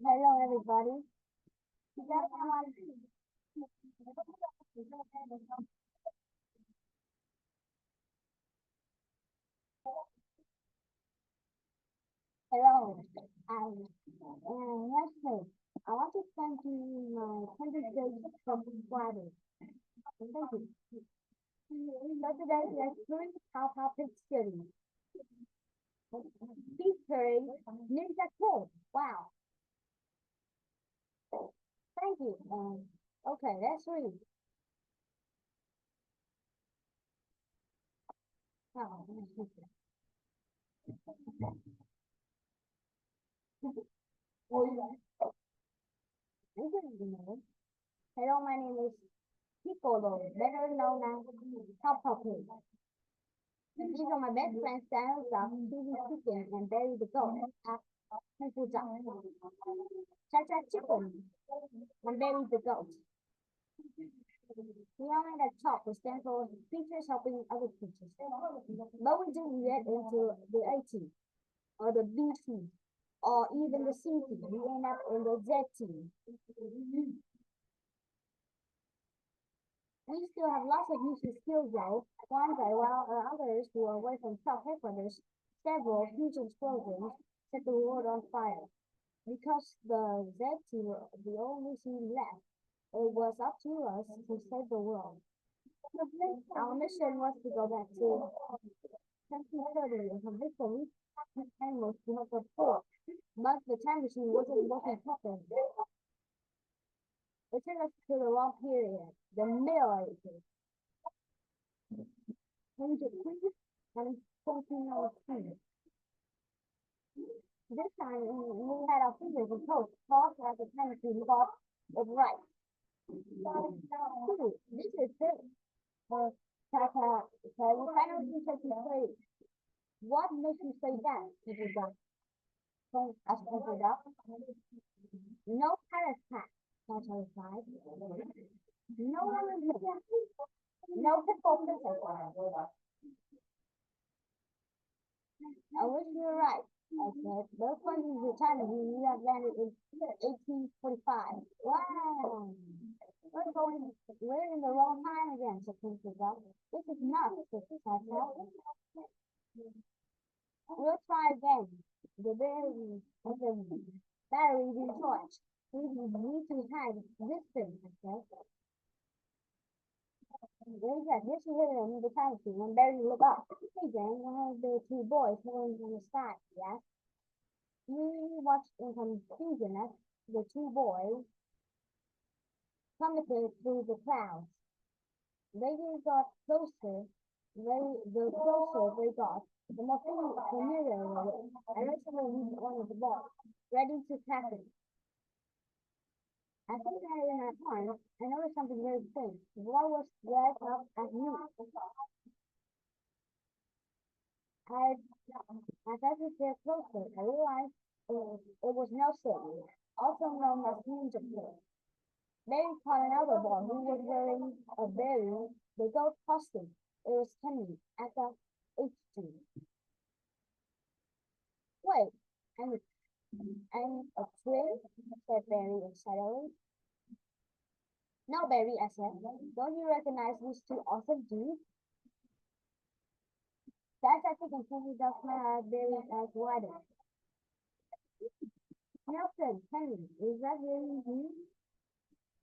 Hello, everybody. Today I want hello. Yesterday I want to thank you my 100 days subscribers. Thank you. So today we are exploring Pow Pow City. Featuring Ninja Kid. Wow. Thank you. Okay, let's read. Oh, this is the name. Hello, my name is Piccolo, better known as Pow Pow Pig. These are my best friends, Daniel Duck, Stevie Chicken, and Barry the Goat. People Duck. Cha-Cha Chicken, and Barry the Goat. We only that talk will stand for creatures helping other creatures. But we didn't get into the A team, or the B team, or even the C team. We end up in the Z team. We still have lots of useful skills though. One day, while others who are away from top headquarters, several huge explosions set the world on fire. Because the Z team were the only team left, it was up to us to save the world. Our mission was to go back to 1930 and convince the rich animals to help the poor. But the time machine wasn't working properly. It took us to the wrong period, the Middle Ages. Change it please, and 1419. This time we had our fingers and toes crossed at the time machine got it right. This is it. Tata, we finally said to say, what makes you say that? People duck. So, as people duck. No pirate hat, Tata replied. No one is here. No pitbull princess. I wish you were right, I said. Those funny retirement we have landed in 1845. Wow. We're in the wrong time again, said Princess Duck. This is nuts, said Tata. We'll try again. The battery being charged. We need to hide this thing, I said. Then yes, this is him, the fantasy, when Barry looked up. Hey gang, one of the two boys hovering in the sky, yes? We watched in confusion as the two boys plummeted through the clouds. They got closer, the closer they got, the more familiar they were. I eventually reached one of the boys, ready to tackle it. I think I had in my arms, I noticed something very strange. The boy was dressed up as me. I As I get closer, I realized it was Nelson, also known as Ninja Kid. Mary caught another boy who was wearing a very the goat costume. It was Henry at the H2. Wait, I'm, I'm a twin, said Barry excitedly. No, Barry, I said. Don't you recognize these two awesome dudes? That's I think and Henry does my Barry's eyes wider. Nelson, Henry, is that really you?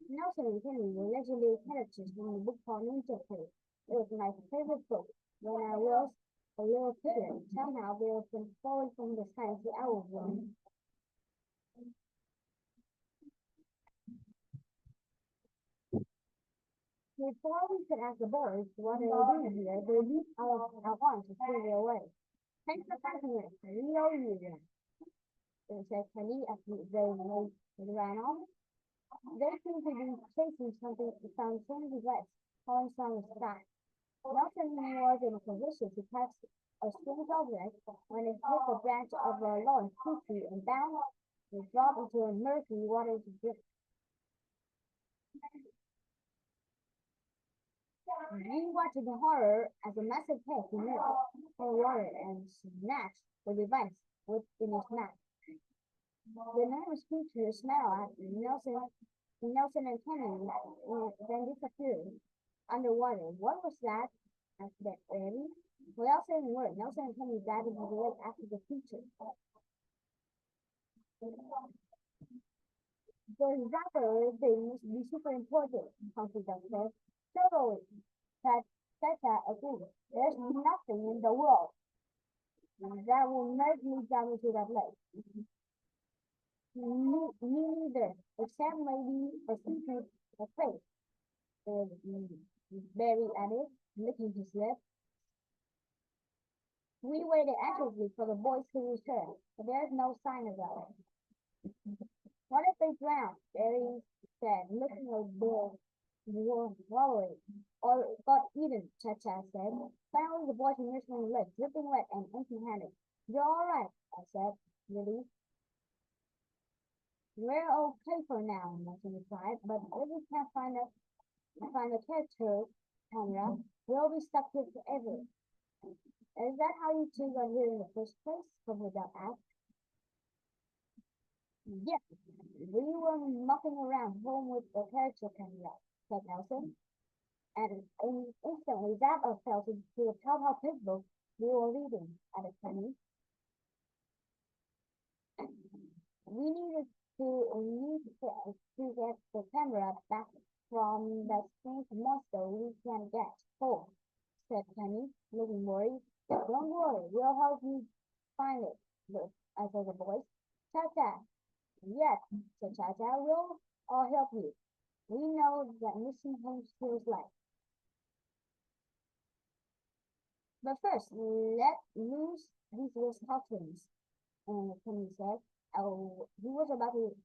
Nelson and Henry were legendary characters from the book called Ninja Kid. It was my favorite book when I was a little kid. Somehow they were forward from the science that I was learning. Before we could ask the boys what they were doing here, they leaped out at once to steal their way. Thanks for catching us. We know you then, said Kenny as they ran off. They seemed to be chasing something some sandy west, falling from the sky. Nelson was in a position to catch a strange object when it hit the branch of a large tree and bounced and dropped into a murky water to drip. We watched in horror as a massive head emerged from the water and snatched the device within its mouth. The nervous creature smiled at Nelson and Kenny, and then disappeared underwater. What was that? Asked Eddie. Without saying a word, Nelson and Kenny dived into the lake after the creature. The zapper thing must be super important, Humphrey Duck said. Totally, Tat Tata agreed. There's nothing in the world that will make me dive into that lake. Me neither, except maybe a secret a face. Uh, Barry added, licking his lips. We waited anxiously for the boys to return, but there's no sign of them. What if they drowned? Barry said, looking like Bill were worried. Or got eaten, Cha-Cha said. Finally, the boys emerged from the lake, dripping wet and empty-handed. You're all right, I said, really. We're okay for now, Martin replied, but if we can't find a character camera, we'll be stuck here forever. Is that how you two got here in the first place? Duck asked. Yes, we were mucking around home with the character camera, said Nelson, and instantly that fell into the Pow Pow book we were reading, added Penny. We need to get the camera back from that strange monster we can get. Oh, said Penny, looking worried. Don't worry, we'll help you find it, I said the boys. Cha-cha. Yes, said Cha-cha, we'll all help you. We know that missing home feels like. But first, let loose these Wiscontins, Penny said. Oh, he was about to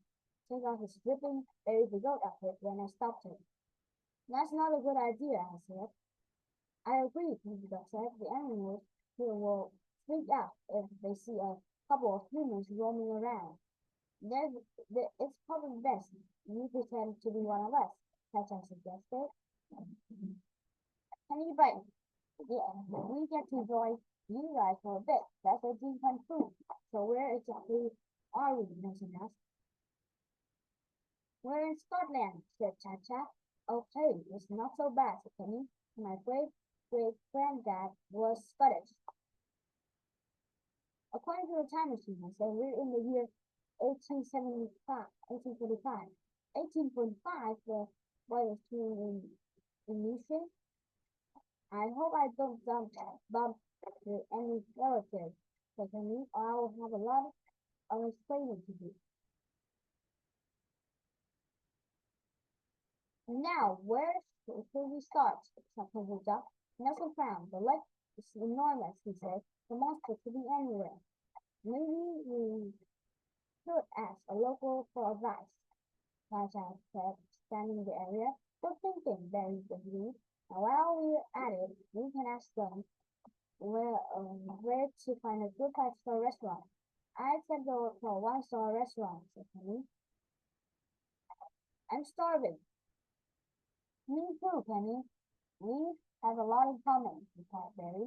take off his dripping Barry the Goat outfit when I stopped him. That's not a good idea, I said. I agree, Mr. Duck said. The animals here will freak out if they see a couple of humans roaming around. It's probably best you pretend to be one of us, Tata suggested. Can you brighten? Yeah, we get to enjoy you guys for a bit. That's a dream come true. So where exactly are we, Nelson asked. We're in Scotland, said Cha-Cha. Okay, it's not so bad, said Penny. My great-granddad was Scottish. According to the time machine, I said, we're in the year 1875, 1845. 1845, the boy was in Newton. I hope I don't bump to any relatives, said Penny, or I will have a lot of explaining to do. Now, where should we start? said Uncle Duck. Nelson frowned. The lake is enormous, he said. The monster could be anywhere. Maybe we should ask a local for advice, Raja said, scanning the area. Good thinking, Barry agreed. Now, while we're at it, we can ask them where to find a good five-star restaurant. I said go for a one-star restaurant, said Penny. I'm starving. Me too, Penny. We have a lot in common, replied Barry.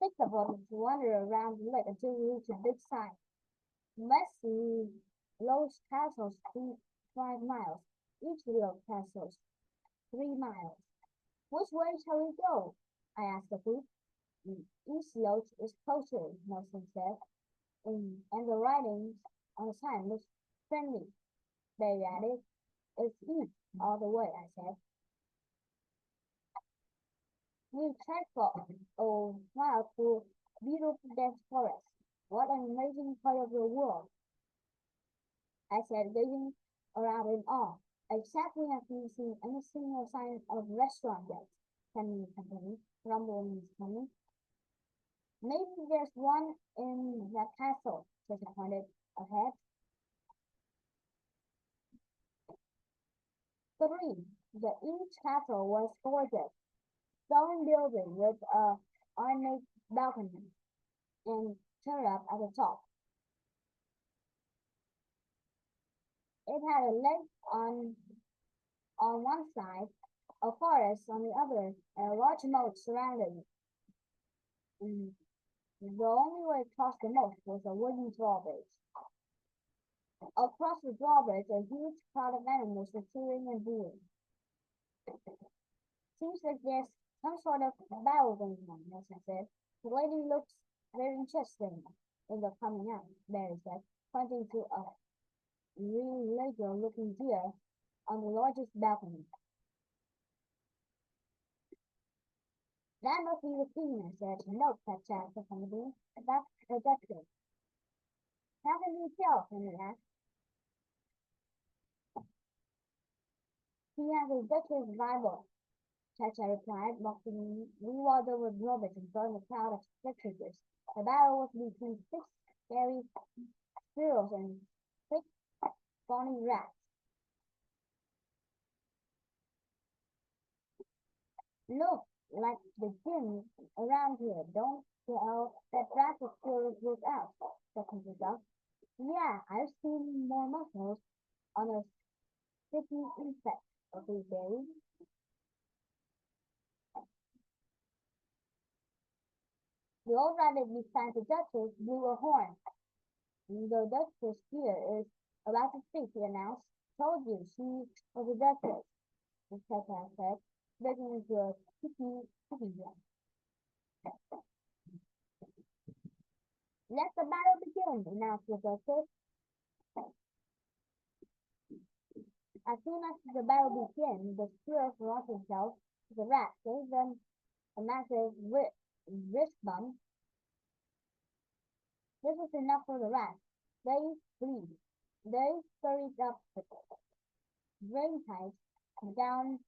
Take the boat to wander around the lake until we reach a big sign. Messy Lowe's Castle's 5 miles. Each little castle's 3 miles. Which way shall we go? I asked the group. East Loach is closer, Nelson said, and the writing on the sign looks friendly. Barry added. It's east all the way, I said. We trekked for a mile through beautiful dense forest. What an amazing part of the world, I said, gazing around in awe. Except we haven't seen any single sign of restaurant yet, Penny Company, rumbling his tummy. Maybe there's one in that castle, Tessa pointed ahead. 3. The each castle was gorgeous. Stone building with a ornate balcony and turret at the top. It had a lake on one side, a forest on the other, and a large moat surrounding it. Mm, The only way across the moat was a wooden drawbridge. Across the drawbridge, a huge crowd of animals were cheering and booing. Seems like there's some sort of battle going on, Nelson said. The lady looks very interesting in the coming out, Mary said, pointing to a really looking deer on the largest balcony. That must be the queen, I said. No, said Jack from the beam. That's the duchess. How can you tell? Henry asked. He has a duchess Bible, Chacha replied, mocking. We walked over Robert and joined a crowd of spectators. The battle was between six scary squirrels and six scrawny rats. Look, like the gym around here. Don't tell that rats or squirrels look out, said Mrs. Duck. Yeah, I've seen more muscles on a sticky insect, okay, Barry. The old rabbit beside the duchess blew a horn. The duchess here is about to speak, he announced. Told you she was a duchess, the secretary said, breaking into a tiki drum. Let the battle begin, announced the duchess. As soon as the battle began, the squirrels launched themselves. The rat gave them a massive wrist bump. This was enough for the rats. They fleed. They scurried up the drain pipes and down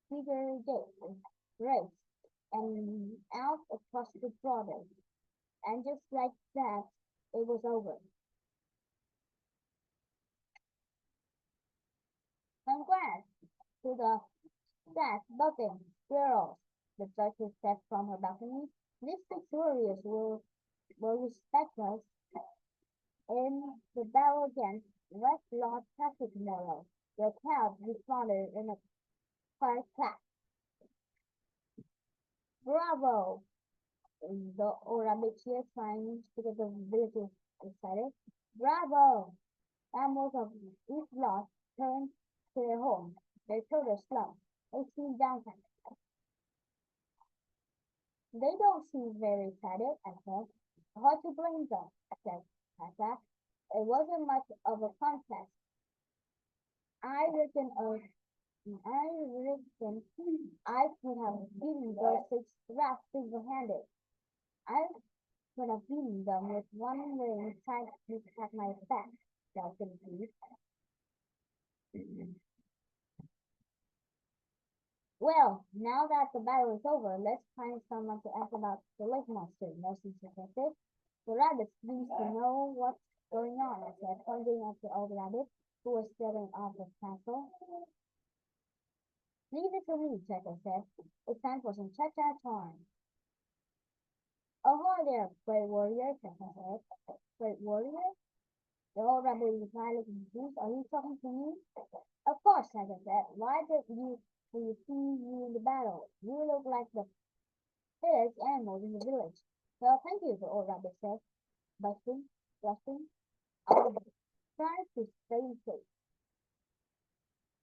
Peter Gate, raced, and out across the drawbridge. And just like that, it was over. Congrats to the fat, bumping squirrels, the duchess said from her balcony. These six warriors will respect us in the battle against West Lord Castle tomorrow. The crowd responded in a quiet clap. Bravo! The Orabic cheered, trying to get the villagers excited. Bravo! Animals of each lot turned to their homes. Their shoulders slumped. They seemed downcast. They don't seem very excited, I said. Hard to blame them, said Tata. It wasn't much of a contest. I reckon a I reckon I could have beaten those six rats single-handed. I could have beaten them with one ring tied at my back, Falcon agreed. Well, now that the battle is over, let's find someone to ask about the lake monster, Nelson suggested. The rabbit seems to know what's going on, I said, pointing at the old rabbit, who was staring off the castle. Leave it to me, Checker said. It's time for some cha-cha time. Oh, there, great warrior, Checker said. Great warrior? The old rabbit replied, looking confused. Are you talking to me? Of course, Checker said. Why did we see you in the battle? You look like the fittest animals in the village. Well, thank you, the old rabbit said, blushing. I was trying to stay safe.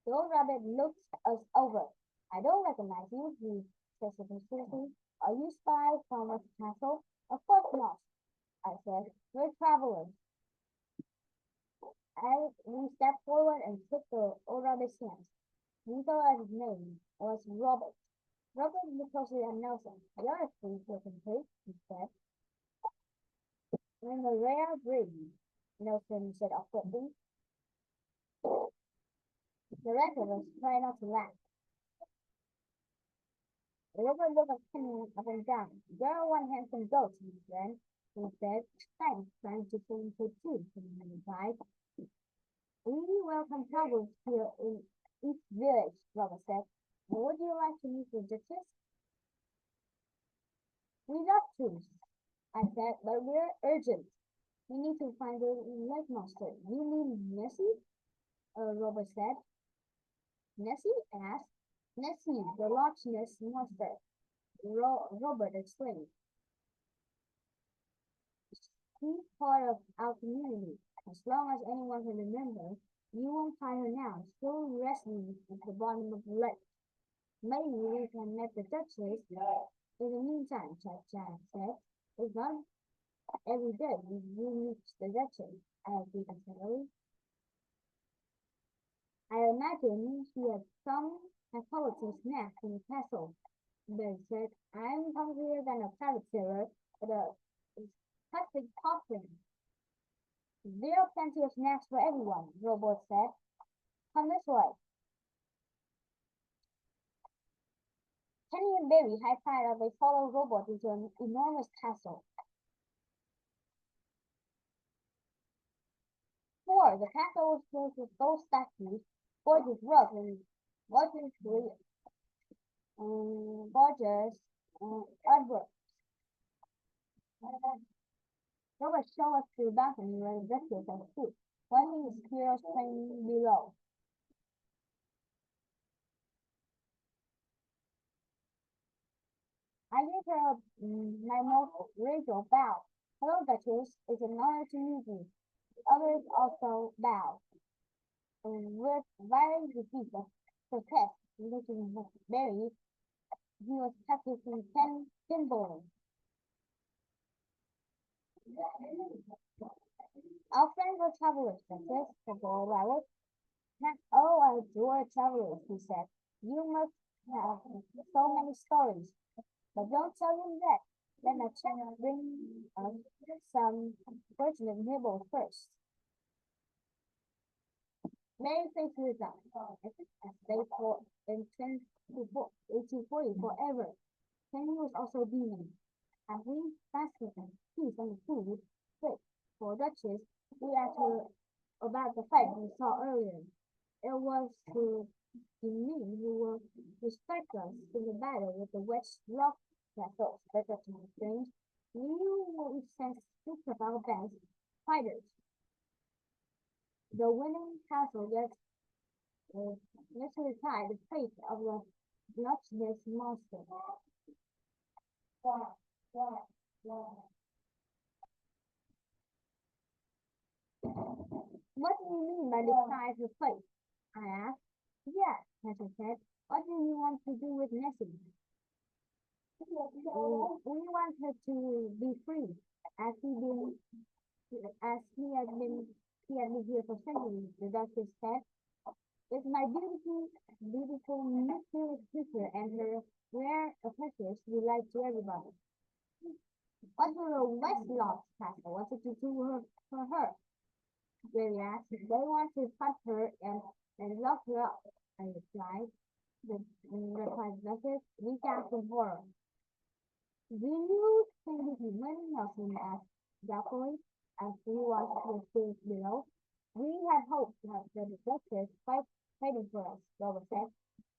The old rabbit looked us over. I don't recognize you, he said suspiciously. Are you spies from West Castle? Of course not, I said. We're travelers. We stepped forward and shook the old rabbit's hand. We thought his name was Robert. Robert because we are Nelson. You're a sweet-looking pig, he said. In a rare breed, Nelson said awkwardly. The rest of us tried not to laugh. Robert looked at Henry up and down. You're one handsome goat, my friend, he said. Thanks, trying to seem good too, Henry replied. We welcome travelers here in each village, Robert said. Would you like to meet the duchess? We love to, I said, but we're urgent. We need to find the lake monster. You mean Nessie? Robert said. Nessie asked. Nessie, the Loch Ness monster. Robert explained. She's part of our community, I As long as anyone can remember, you won't find her now, still wrestling at the bottom of the lake. Maybe we can meet the Duchess. In the meantime, Cha-Cha said, it's not every day you meet the Duchess. I agreed entirely. I imagine she had some quality snacks in the castle. They said, I'm hungrier than a caterpillar at a plastic coffin. There are plenty of snacks for everyone, Robot said. Come this way. Penny and Berry high-fived as they followed Robot into an enormous castle. For the castle was filled with gold statues, gorgeous rugs, and gorgeously gorgeous artwork. Robert showed us to the balcony where the Duchess had stood, watching the squirrels playing below. I gave her my most ritual bow. Hello, Duchess. It's an honor to meet you. The others also bowed. With varying degrees of protest, looking at Barry, he was practicing pinballing. Our friends were travelers, Duchess, said the old rabbit. Oh, I adore travelers, he said. You must have so many stories. But don't tell him that. Let my children bring us some fortunate nibbles first. Mary faced with them as they fought in 1840 forever. Penny was also beaming. As we fastened peace on the food, fit for Duchess, we asked her about the fight we saw earlier. It was the men who were to strike us in the battle with the wedge rock vessels, the Duchess exclaimed. We sent six of our best fighters. The winning castle gets to decide the fate of the Loch monster. What do you mean by decide the fate? I asked. Yes, Peter said. What do you want to do with Nessie? We want her to be free, as he had been here for centuries. The doctor said, "It's my beautiful, mysterious creature, and her rare precious delight to everybody." What do the Westlock Castle wanted to do for her? They asked. They want to cut her and lock her up. I replied. Replied Duchess, we asked in horror. Do you think the human? Nelson asked doubtfully as he watched the stage below. We had hoped to have the Duchess fighting for us, Robert said.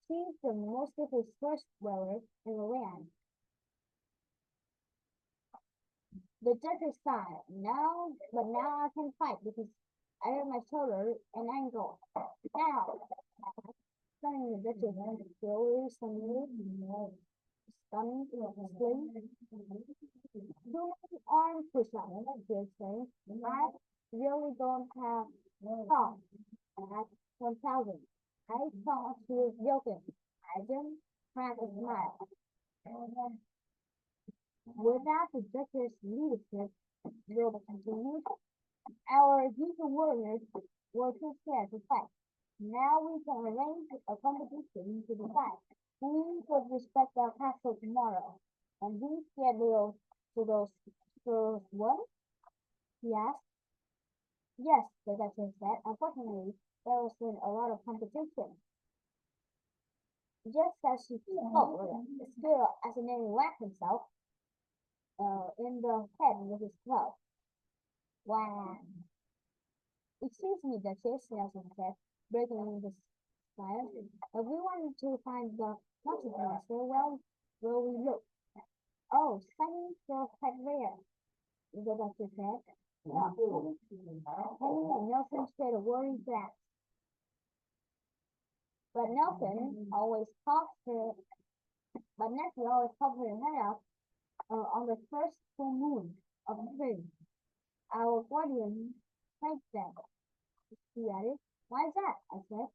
She's the most skillful first dweller in the land. The Duchess sighed. Now I can fight because I hurt my shoulder and ankle. Now, suddenly the Duchess slowly, stunning, too many arm push-ups, she explained. I really don't have time. At 1,000. I thought she was joking. I didn't crack a smile. Without the Duchess' leadership, Wilbur continued, our usual warriors were too scared to fight. Now we can arrange a competition to decide who would respect our castle tomorrow. And these scared to those what? He asked. Yes, the Duchess said. Unfortunately, there was a lot of competition. Just as she spoke, the squirrel accidentally whacked himself in the head with his club. Wow. Excuse me, Duchess, Nelson said, breaking the silence. If we wanted to find the Lotus Monster, well, will we look? Oh, sunny so quite rare, the Duchess said. Henry and Nelson shared a worried glance. But Nessie always popped her head up on the first full moon of spring. Our guardian take them. He added. Why is that? I said.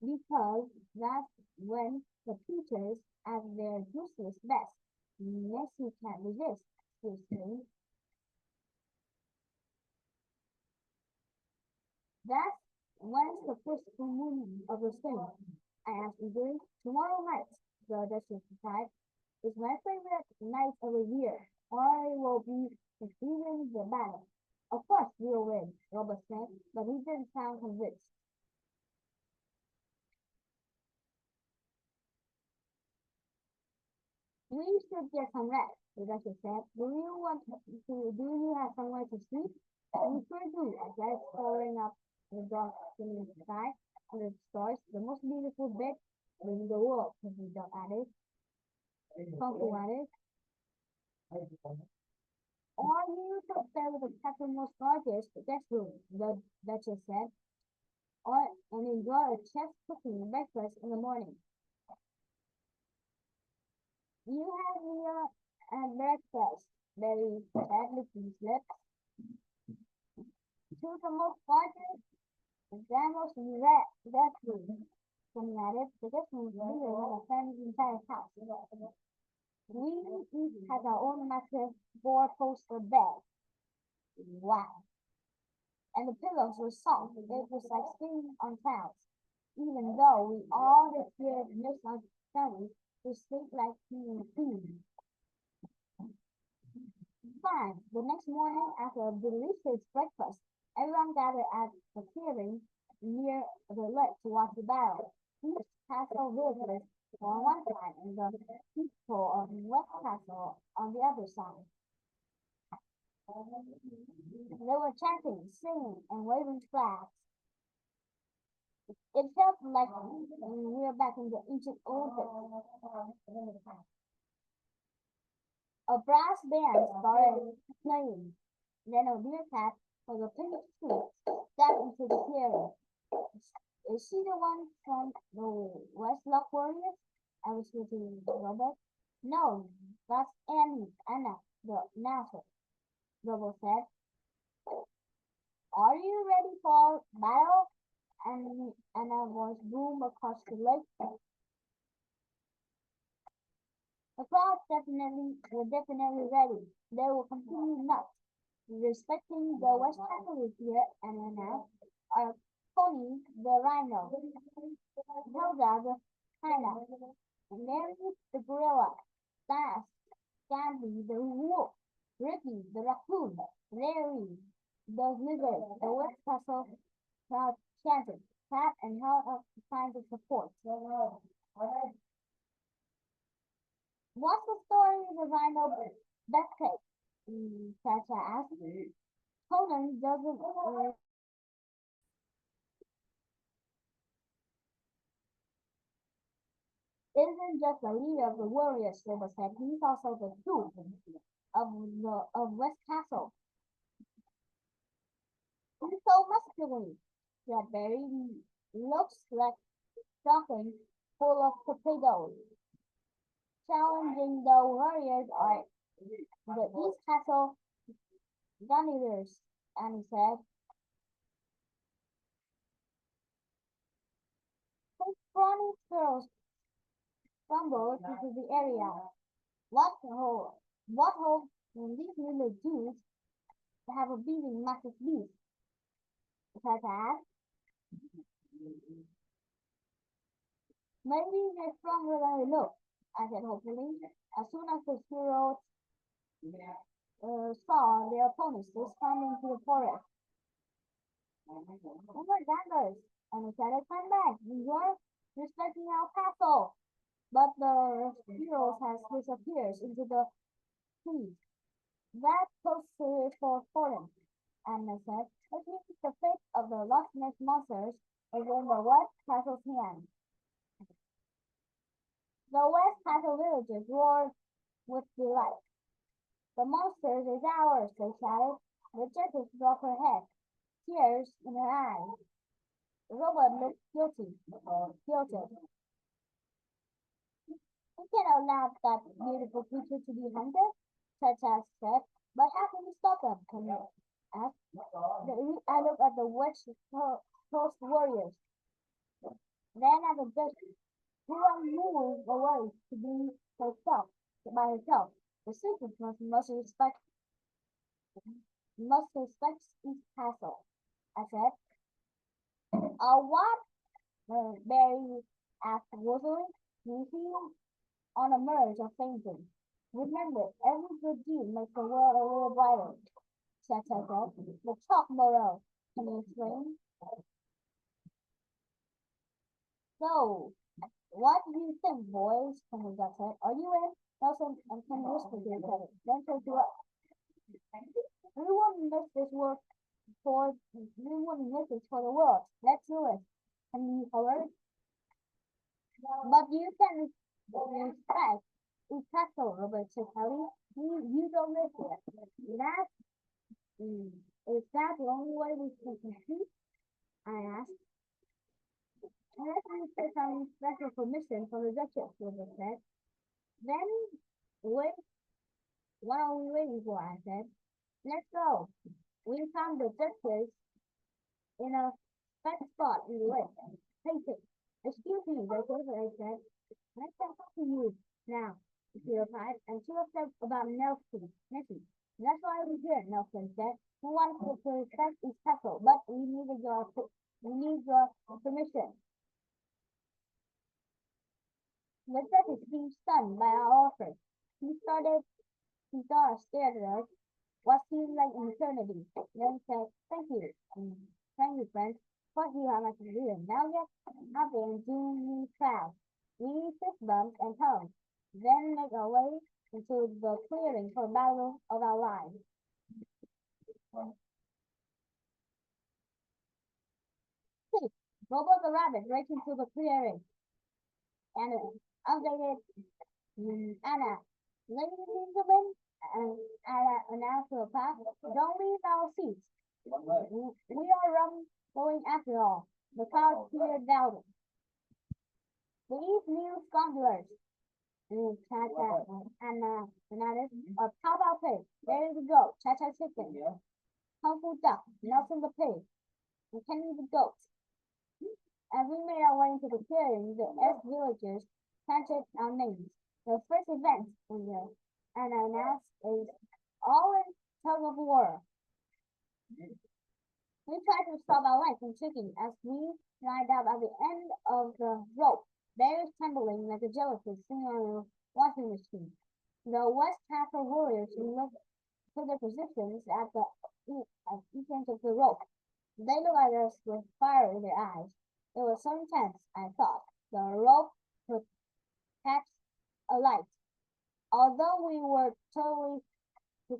Because that's when the teachers at their juiciest best. Messi can't resist, she exclaimed. That's when's the first full moon of the spring? I asked eagerly. Tomorrow night, the Duchess replied. It's my favorite night of the year. I will be receiving the battle. Of course we'll win, Robert said, but he didn't sound convinced. We should get some rest, the Duchess said. Do you have somewhere to sleep? We sure do, I said, covering up the dark skinny sky under the stars, the most beautiful bed in the world, the dog added. Uncle added. Or you could stay with the captain most gorgeous guest room, the Duchess said, or and enjoy a chef's cooking breakfast in the morning. You had me at breakfast, Betty said, licking his lips. To the most gorgeous, glamorous guest room, Jimmy added. The guest room is bigger than a family's entire house. We each had our own massive four-poster bed. Wow. And the pillows were soft. It was like sleeping on clouds. Even though we all disappeared missed our families, we sleep like human beings. Fine. The next morning, after a delicious breakfast, everyone gathered at the clearing near the lake to watch the battle. Each castle villagers were on one side and the people of West Castle on the other side. They were chanting, singing, and waving flags. It felt like we were back in the ancient Olympics. A brass band started playing. Then a meerkat with a pink suit stepped into the clearing. Is she the one from the Westlock Warriors? I was to Robert. No, that's Anna, the announcer, Robert said. Are you ready for battle? And Anna's voice boomed across the lake. The crowd were definitely ready. They were completely nuts. Respecting the West Catholic here and announced our pony, the rhino, Hilda the hyena, Mary the gorilla, Stas, Gandhi the wolf, Ricky the raccoon, Larry the lizard. The West Castle crowd chanted, clapped, and held up signs of support. What's the story of the rhino best case? Chacha asked. Conan isn't just the leader of the warriors, Silver said. He's also the duke of West Castle. He's so muscular, said Barry. He looks like something full of potatoes. Challenging the warriors are the East Castle Gunneers, and he said, his scrawny girls stumbled into the area. What hope will these little dudes have a beating massive beast? Tata asked. Maybe they're stronger than they look, I said hopefully. As soon as the heroes saw their opponents responding to the forest. Oh my goodness! And he said, come back, you're respecting our castle. But the heroes has disappeared into the trees. That post for them. And I said, it means the fate of the Loch Ness monsters is in the West Castle's hands. The West Castle villagers roared with delight. The monsters is ours, they shouted. The Duchess dropped her head, tears in her eyes. The robot looked guilty. We cannot allow that beautiful creature to be hunted, such as said, but how can we stop them? Can you? asked. I looked at the West Coast Warriors, then at the Dutch, who are moving away to be herself, by herself. The citizens must respect each castle. I said, what? Barry asked ruefully. You feel on a merge of fainting. Remember, every good deed makes the world a little brighter. Said. The chalk morale. Can you explain? So, what do you think, boys? Henry got said. Are you in? Nelson and Kenny whispered to each other. Then turned to us. We wouldn't miss this work we wouldn't miss it for the world. Let's do it. And we hollered. But you can respect each castle, Robert said Harry. You don't live here. That is that the only way we can compete? I asked. Unless we get some special permission from the Duchess, Robert said. Then wait, what are we waiting for? I said. Let's go. We found the Duchess in a fat spot in the lake. Take it. Excuse me, Duchess, I said. Let's talk to you now, she replied, and she was said about Nessie. That's why we're here, Nelson said. We want to respect each castle, but we need your permission. The Duchess seemed stunned by our offer. She started stared at us what seemed like an eternity. Then said, thank you. Thank you, friends. What you have much to do. Now get out there and do me proud. We fist bumps and hugs, then make our way into the clearing for battle of our lives. See, Bobo the rabbit raced into the clearing and updated Anna. Ladies and gentlemen, and Anna announced to the pack, don't leave our seats. We are going after all. The crowd cheered down. These new scumblers Cha-Cha and another Pow Pow Pig. There is a goat, Cha-Cha Chicken, Kung Fu Duck, Nelson the Pig, and Kenny the Goat. As we made our way into the clearing, the villagers chanted our names. The first event and announced is all in tug of war. We tried to stop our life from shaking as we lined up at the end of the rope, bears trembling like a jellyfish sitting on a washing machine. The West Castle warriors looked to their positions at each end of the rope. They looked at us with fire in their eyes. It was so intense, I thought. The rope could catch alight. Although we were totally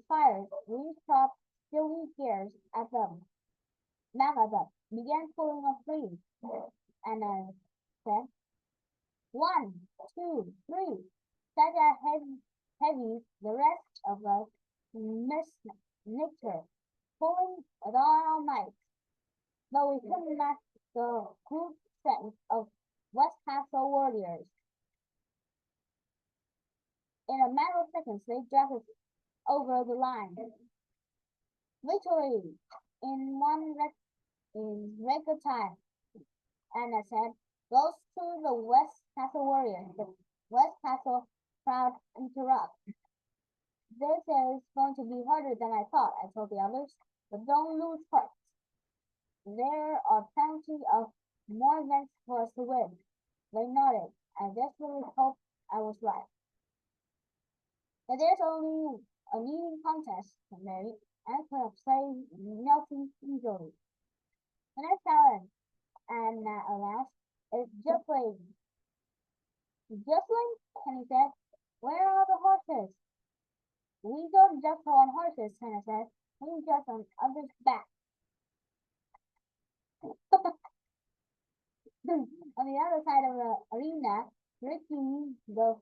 fired, we stopped silly gears at them, back at them, began pulling us free, and I said, 1, 2, 3. Such a heavy, the rest of us missed her, pulling with all our might, but we couldn't match the brute strength of West Castle warriors. In a matter of seconds, they dragged us over the line. Victory! In record time, Anna said, goes to the West Castle warriors. The West Castle crowd interrupted. This is going to be harder than I thought, I told the others, but don't lose heart. There are plenty of more events for us to win. They nodded. I desperately hoped I was right. But there's only a kneading contest, Mary, and could have saved Nelson easily. The next challenge, Anna announced, is juggling. Juggling? Kenny said. Where are the horses? We don't juggle on horses, Hannah said. We juggle on others' backs. On the other side of the arena, Ricky, the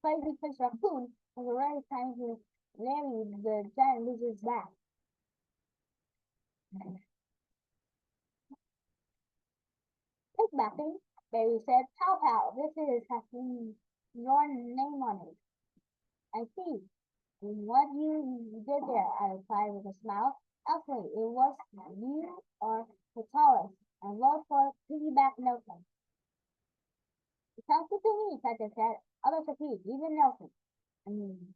crazy fish raccoon, was already trying to Larry, the giant lizard's back. Pickbacking, Barry said, Pow Pow, this has your name on it. I see. What you did there, I replied with a smile. Actually, it was you or the tallest, and vote for piggyback Nelson. It sounds good to me, Peter said. Others agreed, even Nelson. Mm,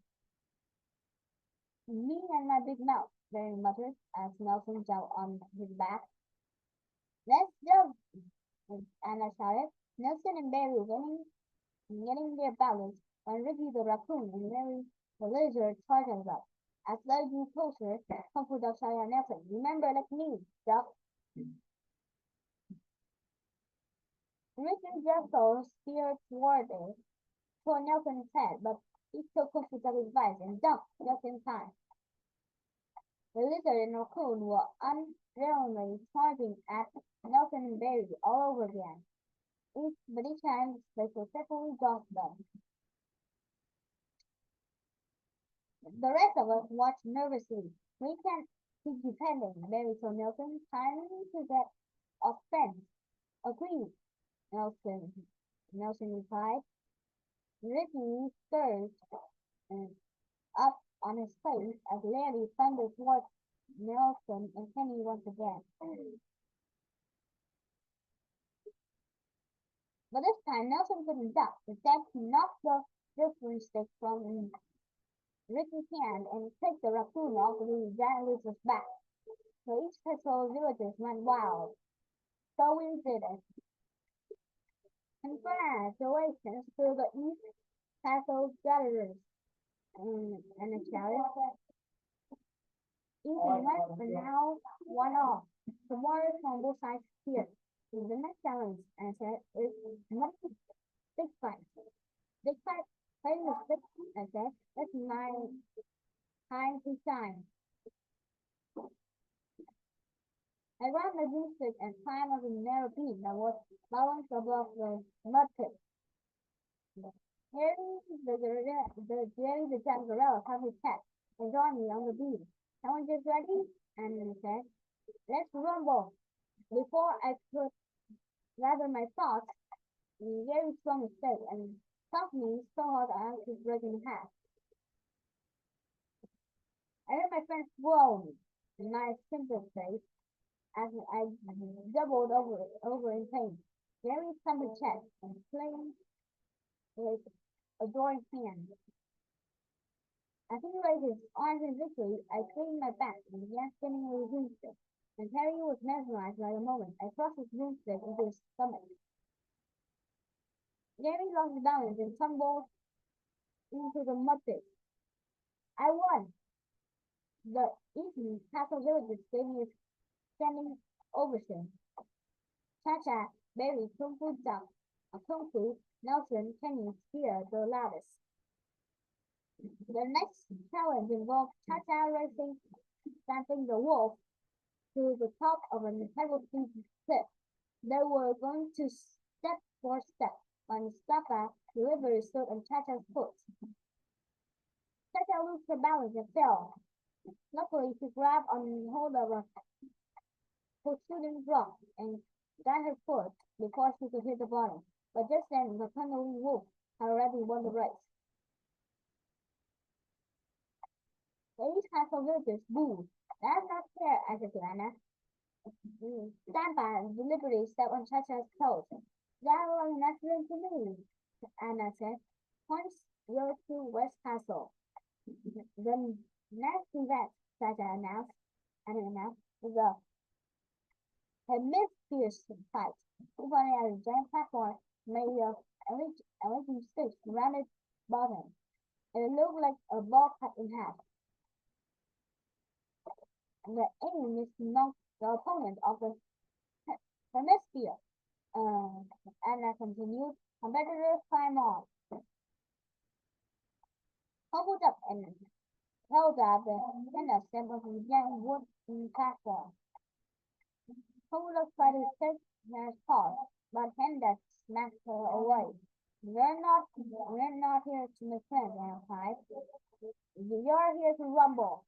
me and my big mouth, Barry muttered as Nelson jumped on his back. Let's jump, Anna shouted. Nelson and Barry getting their balance when Ricky the raccoon and Mary the lizard charged us up. As they drew closer, Kung Duck shouted at Nelson, remember like me, Duck. Ricky Jeffo steered toward Nelson's head, but he took Kung Duck's advice and jumped just in time. The lizard and raccoon were unrelentingly charging at Nelson and Barry all over again. Each time they successfully dodged them. The rest of us watched nervously. We can't keep depending, Barry told Nelson, trying to get off fence. Agreed, Nelson. Nelson replied. Ricky stirred up on his face as Larry thundered towards Nelson and Kenny once again. But this time Nelson couldn't duck. Instead, he knocked the different stick from Ricky's hand and kicked the raccoon off the giant lizard's back. So each castle villagers went wild. So we did it. Congratulations to the East Castle gatherers. And it shouted. Easy went for now, one off. The warriors on both sides here. The next challenge, and said, is not big fight. Big fight, fighting the stick, and said, that's my time to shine. I grabbed my broomstick and climbed up a narrow beam that was balanced above the mud pit. Harry, the giant gorilla covered his head and joined me on the beam. Someone just ready? And he said, let's rumble. Before I could gather my thoughts, Gary swung his stake and stopped me so hard I was breaking in half. I heard my friend groan in my sympathy as I doubled over in pain. Gary thumped his chest and flinged his adoring hand. As he raised his arms in victory, I cleaned my back and began spinning with a broomstick. And Harry was mesmerized by the moment. I thrust his broomstick into his stomach. Gary lost his balance and tumbled into the mud pit. I won! The evening castle villagers gave me a standing ovation. Cha-Cha, Barry, Kung Fu Duck, Kung Fu, Nelson, Kenny cheered the loudest. The next challenge involved Cha-Cha racing, stamping the wolf to the top of an pebble-steep cliff. They were going to step for step when Mustafa deliberately stood on Cha-Cha's foot. Cha-Cha lost her balance and fell. Luckily, she grabbed on hold of a protruding rock and got her foot before she could hit the bottom. But just then, the thundering wolf had already won the race. The East Castle villagers booed. That's not fair, answered Joanna. Stampa deliberately stepped on Cha-Cha's toes. That was nothing to me, Anna said. Once you're to West Castle. The next event, Cha-Cha announced, is a hemisphere fight. Everybody had a giant platform made of LED sticks rounded bottom. It looked like a ball cut in half. And the aim is to knock the opponent off the hemisphere. Anna continued. Competitors climb on. Hobbled up and held up the inner stem of the giant wooden platform. Hobbled tried to take her paw, but Henda smacked her away. We're not here to make friends, Anna cried. You're here to rumble.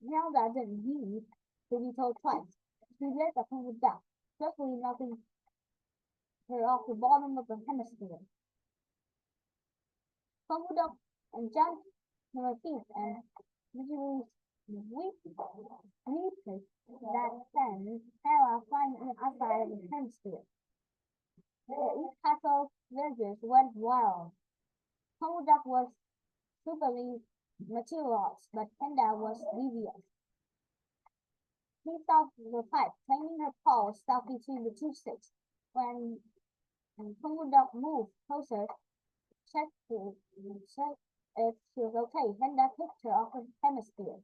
Hilda didn't need to be told twice. She let the Kung Fu Duck, swiftly knocking her off the bottom of the hemisphere. Kung Fu Duck and jumped to her feet and visually Weakness that sends Hera flying outside of the hemisphere. The East Castle villagers went wild. Duck was superly materialized, but Panda was devious. He stopped the fight, claiming her paw stuck between the two sticks. When Duck moved closer, check if she was okay, Panda picked her off the hemisphere.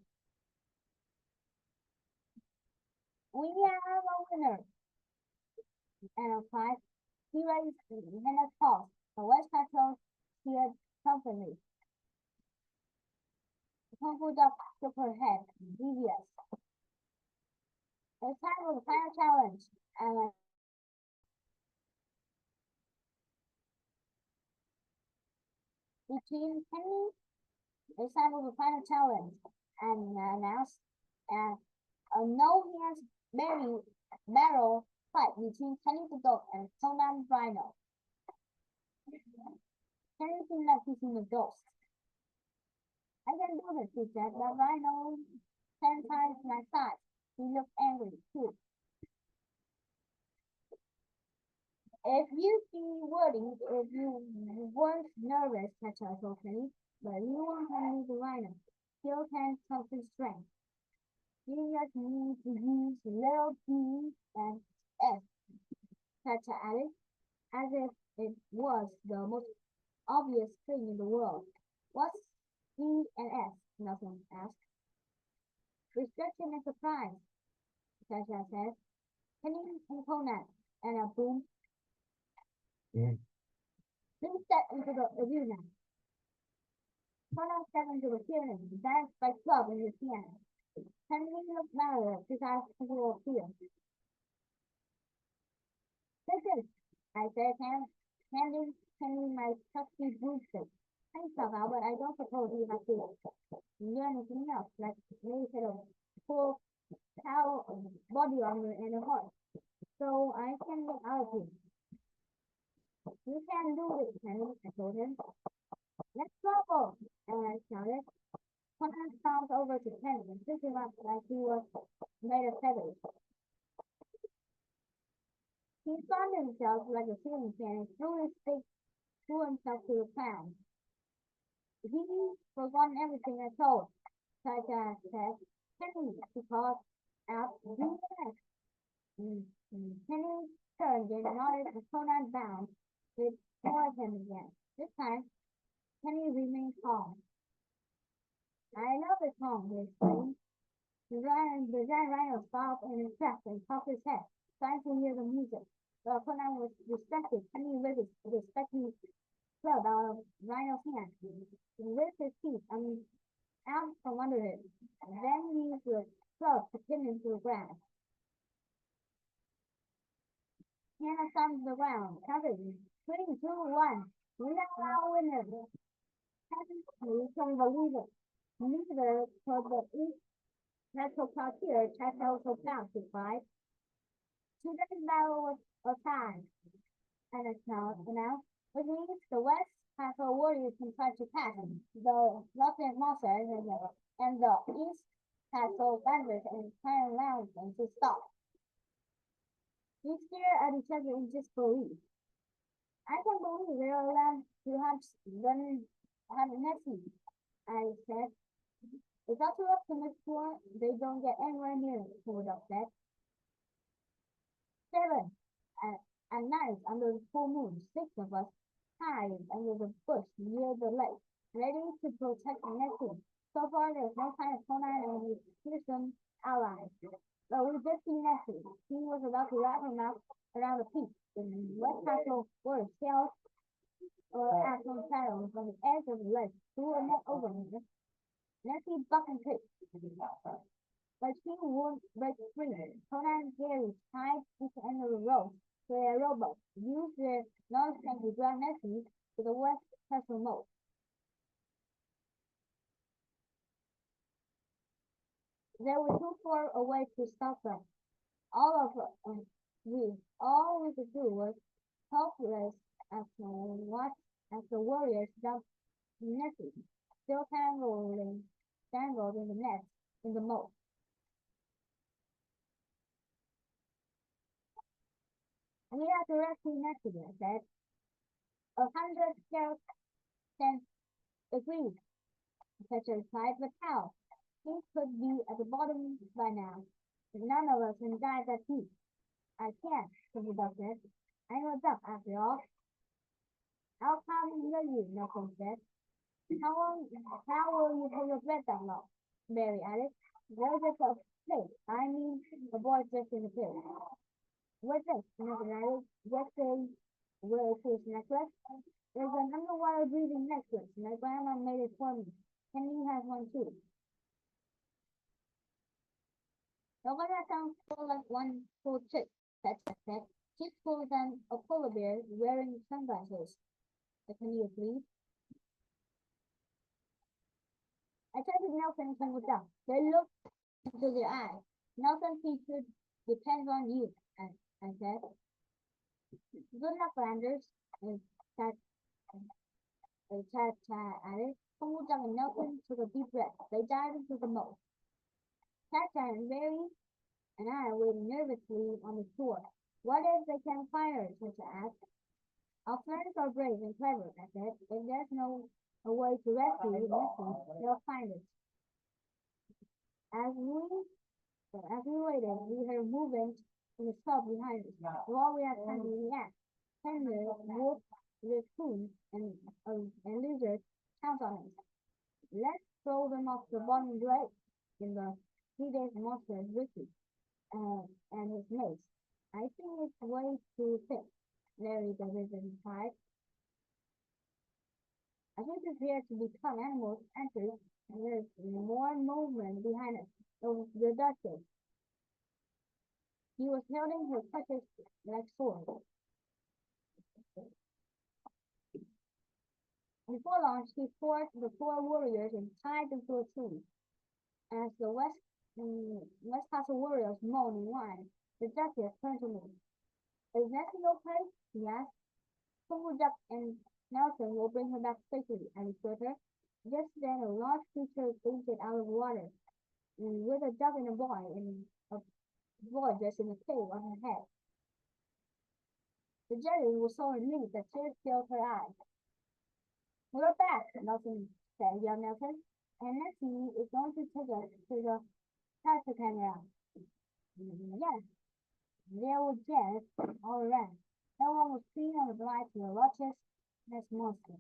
We have a winner! And cried. He raised Henna's paw. The West Castle cheered company. Duck shook her head, devious. It's time for the final challenge. And between Penny, it's time for the final challenge. And announced a no hands barrel fight between Penny the dog and Conan Rhino. Penny seemed like he's in a ghost. I can do this, he said. The Rhino 10 times my size. He looked angry too. If you be worried, if you weren't nervous, Petra told Penny, but you won't handle the Rhino. Still can't help his strength. You just need to use little P and S, Petra added, as if it was the most obvious thing in the world. What's P and S? Nelson asked. Restriction and surprise, Petra said. Penny and Conan, and a boom. Then step into the arena. Conan stepped into the pyramid, danced by club in his hand. Penny looked louder, his eyes full of fear. Listen, I said, handing Penny my trusty broomstick. Thanks, Papa, but I don't suppose you have to do anything else, like make it a full cow body armor and a horse. So I can get out of here. You can do this, Penny, I told him. Let's go! And I shouted. Conan stomped over to Penny and picked him up like he was made of feathers. He spun himself like a ceiling fan and threw himself to the ground. He's forgotten everything I told, Saja said. Penny, he called out, do that. Penny turned and nodded as Conan bounced it toward him again. This time, Penny remained calm. I love it calm, he exclaimed. The giant rhino stopped in his tracks and cocked his head, trying to hear the music. While Conan was distracted, Penny ripped the specky club out of Rhino's hand. He ripped his teeth out from under it, and then used the club to pin him to the ground. Hannah stomped the ground, shouting, 3, 2, 1, we are our winner. He couldn't believe it. Neither could the East Metro Frontier Technical Camp, he cried. Today's battle was a tie, and it's now announced, which means the West Castle Warriors can try to catch the Lieutenant Monsters and the East Castle Bandits and try and round them to stop. We stare at each other in disbelief. I can't believe they're allowed to have Nessie, I said. It's up to us to make sure they don't get anywhere near it, Duck said. 7. At night, under the full moon, 6 of us hide under the bush near the lake, ready to protect Nessie. So far, there's no sign of Conan and his fearsome allies. But we just see Nessie. He was about to wrap her mouth around the peak. The West Castle were sailed or act on shadows on the edge of the lake, threw a net over her. Nessie bucked and kicked, but she won't break free. Conan and Gary tied each end of the rope to a rowboat, used their non-strength to drag Nessie to the West Castle moat. They were too far away to stop them. All we could do was helpless as to watch as the warriors dumped Nessie, still tangled in the net, in the moat. We have to rescue Nessie, I said. 100 agreed, Fletcher replied, but how? He could be at the bottom by now. None of us can dive that deep. I can't, said the doctor. I'm a duck after all. I'll come near you, Nelson said. How will you hold your breath that long? Mary added. There's just a place. I mean, the boy dressed in the place. What's this? Nelson added. Just a wear his necklace. There's an underwater breathing necklace. My grandma made it for me. Can you have one too? Nobody sounds full like one full trick, said. She's fuller than a polar bear wearing sunglasses. Can you please? I tried to Nelson and came with them. They looked into their eyes. Nelson featured depends on you, I said. Good luck, Landers. And Chad added. Tonguchang and Nelson took a deep breath. They dived into the moat. Chad and Barry and I waited nervously on the shore. What if they can't find us? Tessa asked. Our friends are brave and clever, I said. If there's no a way to rescue Nessie, they'll find us. As we as we waited, we heard movement in the sub behind us. All we had time to react. Panda, wolf, raccoon, and lizard count on us. Let's throw them off the bottom right in the 3 days monster Ricky and his mates. I think it's way too thick, Larry the lizard replied. As we prepare to become animals entered, and there's more movement behind us. It was the Duchess. He was holding her precious like sword. Before long, she forced the four warriors and tied them to a tree. As the West Castle warriors moaned and whined, the Duchess turned to me. Is Nessie okay? He asked. Duck and Nelson will bring her back safely, I assured her. Just then a large creature leaped out of the water, with a duck and a boy dressed in a cape on her head. The jelly was so relieved that tears filled her eyes. We're back, Nelson said, young Nelson. And Nessie is going to take us to the capture camera. Yes, there were jets all around. Everyone was clean on the blind to the largest monster.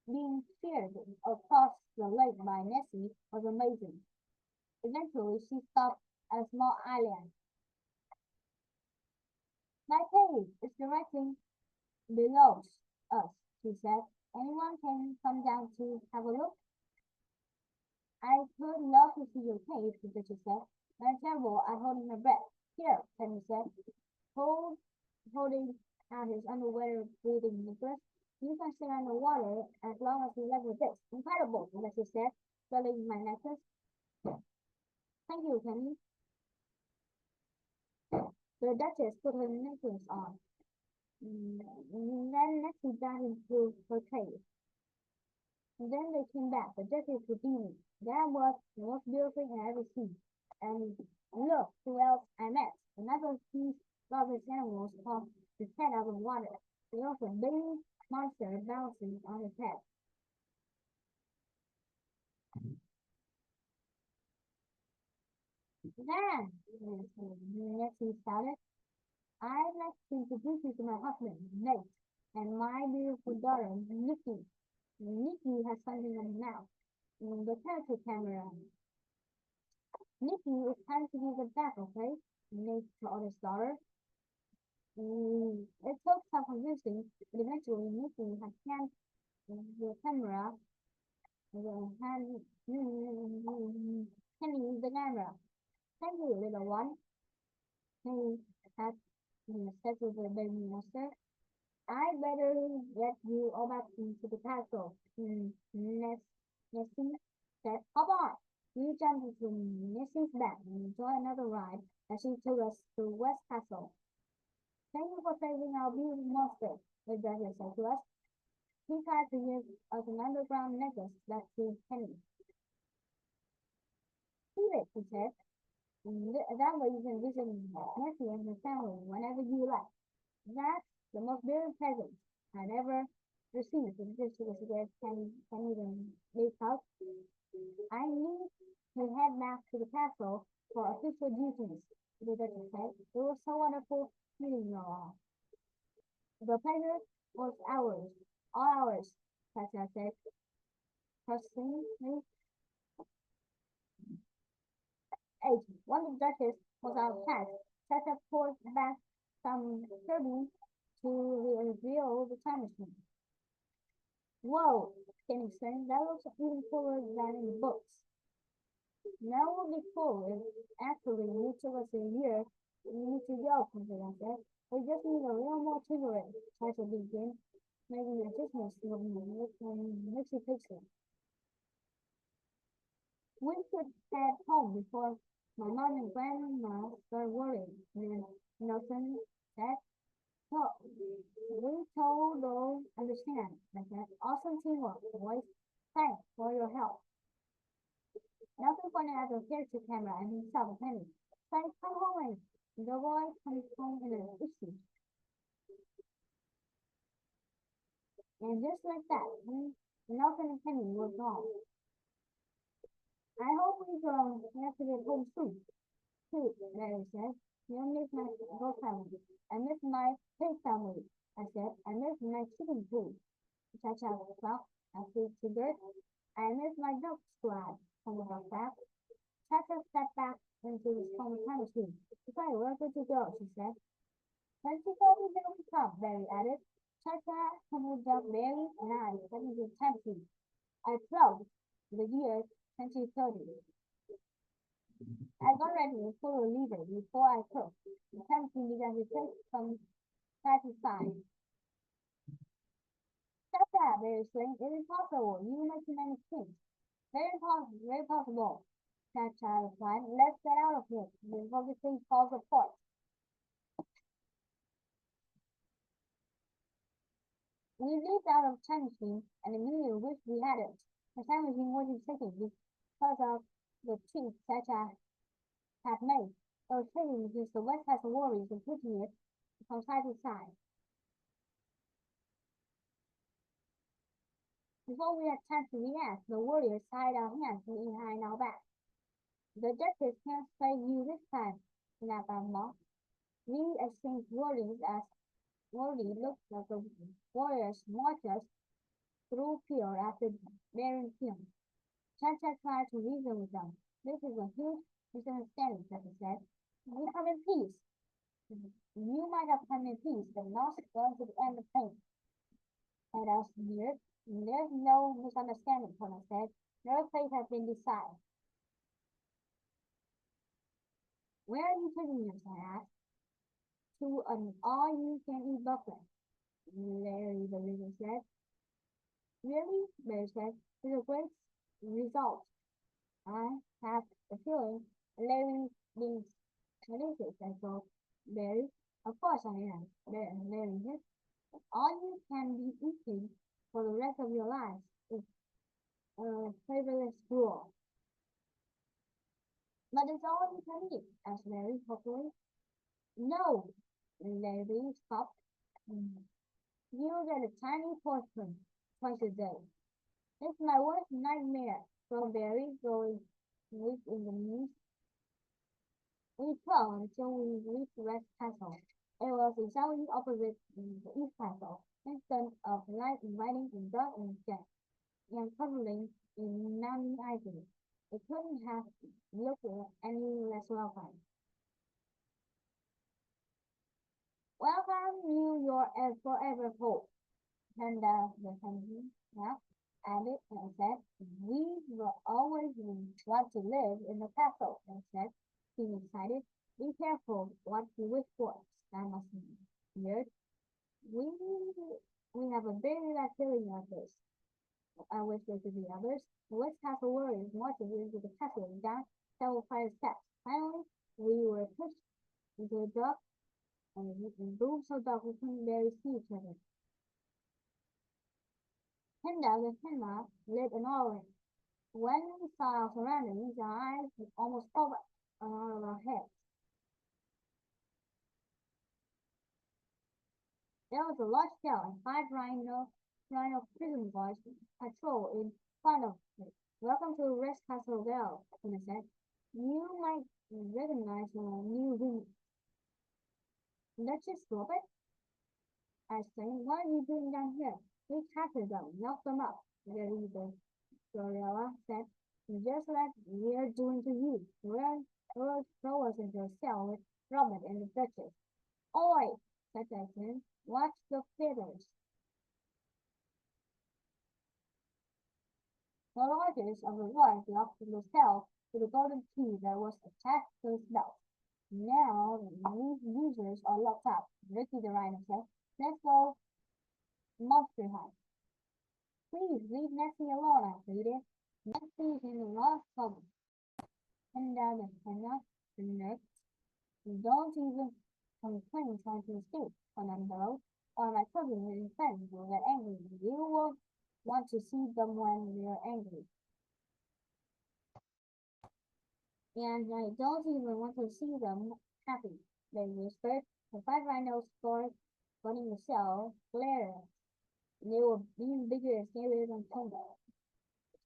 Being steered across the lake by Nessie was amazing. Eventually, she stopped at a small island. My cave is directly below us, she said. Anyone can come down to have a look? I would love to see your cave, the Duchess said. I'm terrible at holding my breath. Here, Penny said, holding out his underwater breathing necklace. You can stay underwater as long as you level this. Incredible, Leslie said, filling my necklace. Thank you, Penny. The Duchess put her necklace on. Then Nessie dived into her cave. And then they came back. The Duchess was beaming. That was the most beautiful thing I ever seen. And look who else I met. Another sea largest animals popped his head out of the water. There was a big monster bouncing on his head. Then, Nessie shouted, I'd like to introduce you to my husband, Nate, and my beautiful daughter, Nikki. Nikki has something in her mouth. The character camera. Nikki, it's time to give it back, okay? Nate told his daughter. It took some convincing, but eventually Nikki had handed the camera hand Penny the camera. Thank you, little one. Penny had said to the baby monster. I better get you all back into the castle. Nessie said, hop on. We jumped into Nessie's back and enjoyed another ride as she took us to West Castle. Thank you for saving our beautiful monster, the Duchess said to us. He tried to give us an underground necklace back to Penny. Keep it, he said. That way you can visit Nancy and her family whenever you like. That's the most beautiful present I'd ever received. And this was can even make out. I need to head back to the castle for official duties, the Duchess said. It was so wonderful meeting you all. The pleasure was ours, all ours, Tasha said, trustingly. Eight. When the Duchess was outside, Tasha poured back some turbine to reveal the time machine. Whoa, Kenny exclaimed, that looks even cooler than in the books. Now would be cool if actually you took us a year. You need to go, something like that. We just need a little more tinkering, tried to begin making adjustments to the Mixie picture. We should head home before my mom and grandma start worrying, Nelson said. So we totally understand, I said. Awesome teamwork, boys. Thanks for your help. Nelson pointed at the character camera and himself a penny. Said, come home. The boy comes home in an issue. And just like that, Nelson and Penny were gone. I hope we have to get home soon, too, Larry said. You miss my whole family. I miss my pig family, I said. I miss my chicken too. Cha-Cha well, I figured. I miss my dog squad, something like that. Cha-Cha stepped back into the small time machine. Okay, we're good to go, she said. 2030 will come, Barry added. Cha-Cha, tumbled up Barry and I stepped into the time machine. I plugged the year 2030. I got ready to pull a lever before I could. The time machine began to tilt from side to side. Stop that, Barry exclaimed. It is impossible. You make too many things. Very impossible, very possible. Cha-Cha replied. Let's get out of here before this thing falls apart. We leaped out of the time machine and immediately wished we hadn't. The time machine wasn't shaking because of the tweak Cha-Cha had made. It was shaking because the West Castle warriors were pushing it from side to side. Before we had time to react, the warriors tied our hands behind our backs. The Duchess can't save you this time, snapped our mom. We exchanged warnings as Morty looked like the warriors watched us through fear after bearing him. Cha-Cha tried to reason with them. This is a huge misunderstanding, Cha-Cha said. We come in peace. You might have come in peace, but not going to the end of pain. And I sneered. There's no misunderstanding, Connor said. Your fate has been decided. Where are you taking us? I asked. To an all-you-can-eat buffet, Larry the Weasel said. Really? Barry said. It's a great result. I have a feeling Larry being delicious, I thought. Barry, of course I am. Larry said. All you can be eating for the rest of your life is a flavorless gruel. But it's all you can eat, asked Larry hopefully. No, Larry stopped. You get a tiny portion twice a day. It's my worst nightmare, thought Barry, going weak in the knees. We fell until we reached Red Castle. It was exactly opposite the East Castle, instead of light inviting and dark and jet, and covering in mountain ivy. It couldn't have looked any less welcome. Welcome, New York and forever hope. And the family now added and said, we will always want to live in the castle, and said, being excited, be careful what you wish for. That must be weird. We we have a very bad feeling of this. I wish there could be others. The West Castle warriors marched into the castle and down several flight steps. Finally, we were pushed into a dark and room so dark we couldn't barely see each other. Hilda the Hilma lit an orange. When we saw our surroundings, our eyes would almost cover around our heads. There was a large cell and five rhino prison guards patrol in front of it. Welcome to Rest Castle Bell, Tina said. You might recognize a new room. Let's just stop it. I said, what are you doing down here? We captured them, knocked them up. The leader, Florella said, just like we're doing to you. We'll throw us into a cell with Robert and the Duchess. Oi, said Jackson, watch the feathers. The largest of the ones locked the cell with a golden key that was attached to his belt. Now these users are locked up. Ricky the Rhino said, let's go monster hunt. Please leave Nessie alone, I pleaded. Nessie's in a lot of trouble. And down the canal, the next, don't even complain trying to escape, Fernando, or my cousins and friends will get angry. You will want to see them when they're angry. And I don't even want to see them happy, they whispered. The five rhinos started running the cell, glared. They were being bigger and scarier than Tona.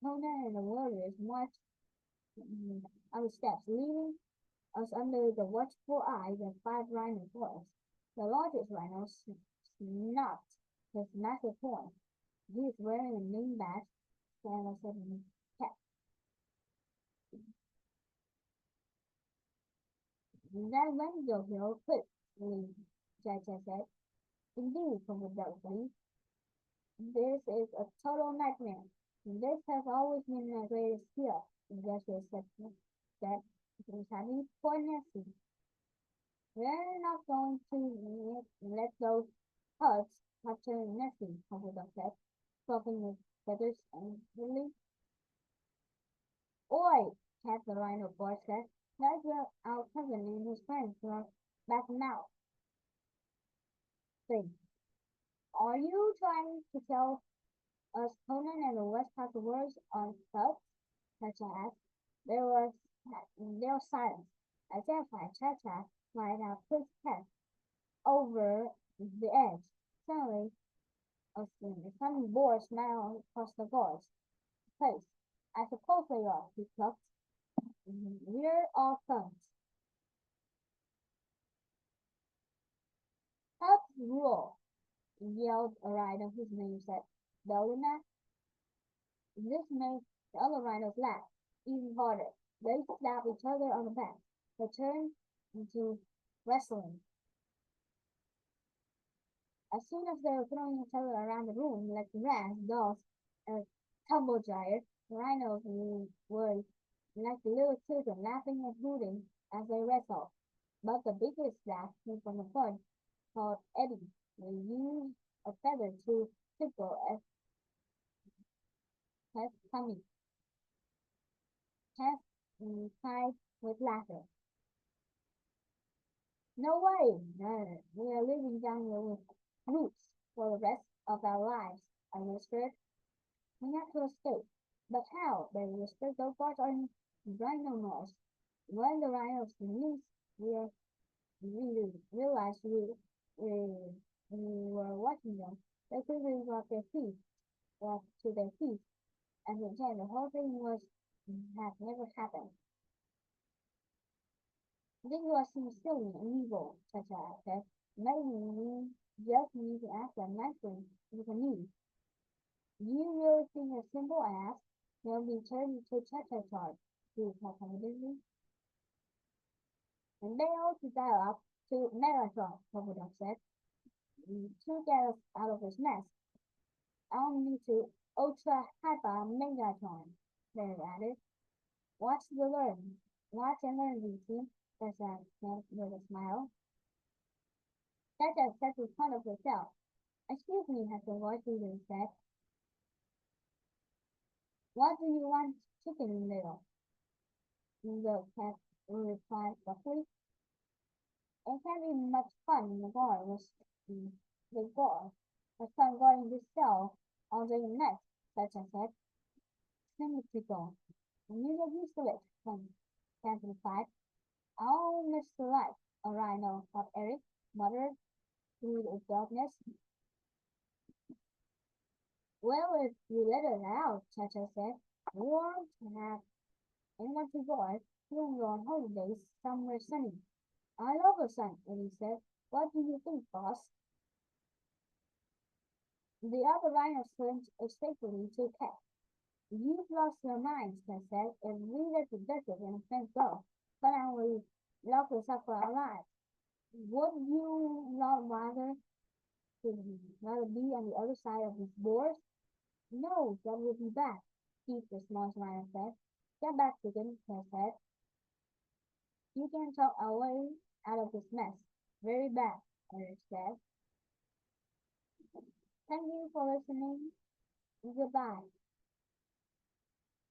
Tona and the warriors marched on the steps, leaving us under the watchful eyes of five rhinosaurs. The largest rhino snapped his massive horn. He was wearing a name badge, and said, "Cat." That went downhill quickly, Jaja said. Indeed, probably. This is a total nightmare. This has always been my greatest fear, Joshua said. That is having for Nancy. We're not going to let those huts capture Nessie, Humbledore said, talking with feathers angrily. Oi, Cat the Rhino boy said. That's where our cousin and his friends are back now. Thing. Are you trying to tell us Conan and the West Castle words on thugs? Cha-Cha asked. There was silence. I terrified Cha-Cha might have put his head over the edge. Suddenly, a sunny boar smiled across the gorge. Place. I suppose they are, he clucked. We're all thugs. Help rule, yelled a rhino whose name said Belina. This made the other rhinos laugh even harder. They slapped each other on the back. They turned into wrestling. As soon as they were throwing each other around the room like rats, dolls, and tumble dryers, the rhinos were like little children laughing and hooting as they wrestled. But the biggest laugh came from a bird called Eddie. They used a feather to tickle Tess' tummy. Tess cried with laughter. No way! No, we are living down here with roots for the rest of our lives, I whispered. We have to escape. But how? They whispered. Those parts are in rhino noise. When the rhinos released, we realized we were watching them. They quickly got to their feet, and pretend the whole thing had never happened. This was silly and evil, Chacha said. Maybe we just need to ask them nicely with a news. Do you really think a simple ask will be turned to Chacha charge? He replied confidently. And they all developed to marathon, Duck said. To get us out of this mess, I'll need to ultra hyper megatron, they added. Watch the learn. Watch and learn, VC, Chacha said with a smile. Chacha sat in front of herself. Excuse me, has the voice leader said. What do you want, chicken little? The cat replied roughly. It can be much fun in the bar was the bar. The sun going to sell all day and night, such as said. symmetrical, and you get used to it. Captain replied. Oh, Mr. Light, a rhino, thought Eric, muttered through the darkness. Well, if you let it out, Chacha said, we won't have anyone to guard. We'll go on holidays somewhere sunny. I love the sun, Eddie said. What do you think, boss? The other rhinos turned expectantly to Cat. You've lost your mind, Cat said. If we let the desert and fence go, suddenly lock us up for our lives. Would you not rather be on the other side of these boars? No, that would be bad, Keith the small rhino said. Get back, chicken, Cat said. You can talk our way out of this mess. Very bad, Eric said. Thank you for listening. Goodbye.